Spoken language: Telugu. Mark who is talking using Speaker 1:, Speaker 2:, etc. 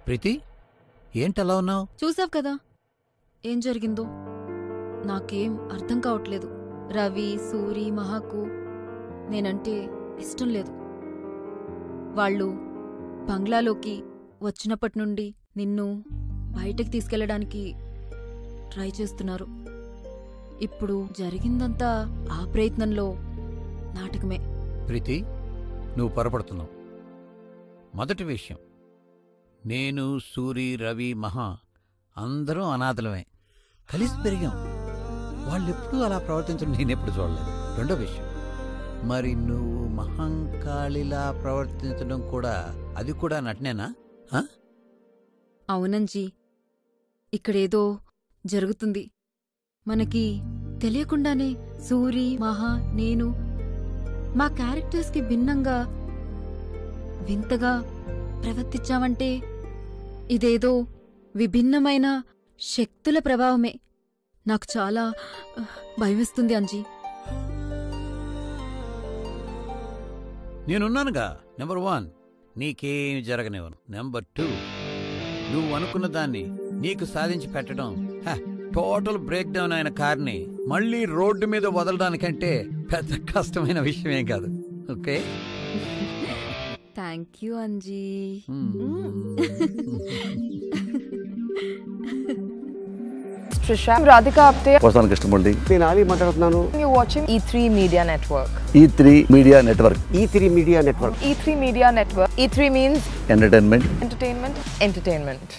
Speaker 1: ప్రీతి, ఏంటలా ఉన్నావు?
Speaker 2: చూసావ్ కదా ఏం జరిగిందో. నాకేం అర్థం కావట్లేదు. రవి, సూరి, మహాకు నేనంటే ఇష్టం లేదు. వాళ్ళు బంగ్లాలోకి వచ్చినప్పటినుండి నిన్ను బయటకు తీసుకెళ్లడానికి ట్రై చేస్తున్నారు. ఇప్పుడు జరిగిందంతా ఆ ప్రయత్నంలో నాటకమే.
Speaker 1: ప్రీతి, నువ్వు పొరపడుతున్నావు. మొదటి విషయం, నేను, సూరి, రవి, మహా అందరం అనాథలమే, కలిసి పెరిగాం. వాళ్ళెప్పుడూ అలా ప్రవర్తించడం నేనెప్పుడు చూడలేదు. రెండో విషయం, మరి నువ్వు మహంకాళిలా ప్రవర్తించడం కూడా, అది కూడా నటనేనా?
Speaker 2: అవునంజీ, ఇక్కడేదో జరుగుతుంది. మనకి తెలియకుండానే సూరి, మహా, నేను మా క్యారెక్టర్స్కి భిన్నంగా వింతగా ప్రవర్తించామంటే ఇదేదో విభిన్నమైన శక్తుల ప్రభావమే. నాకు చాలా భయమేస్తుంది అంజీ.
Speaker 1: నేనున్నానుగా. నెంబర్ 1, నీకేం జరగనివ్వను. నెంబర్ 2, నువ్వు అనుకున్న దాన్ని నీకు సాధించి పెట్టడం, టోటల్ బ్రేక్ డౌన్ అయిన కార్ని మళ్ళీ రోడ్డు మీద వదలడానికంటే పెద్ద కష్టమైన విషయమేం కాదు. Okay,
Speaker 2: thank you Anji.
Speaker 3: Trisha, Radhika Apte.
Speaker 4: వస్తాను కృష్ణమూర్తి.
Speaker 5: నేను ఆలీ మాట్లాడుతున్నాను.
Speaker 3: You're watching E3 Media Network.
Speaker 4: E3 media network.
Speaker 5: E3 media network.
Speaker 3: E3 Media Network. E3 means
Speaker 4: entertainment.
Speaker 3: entertainment.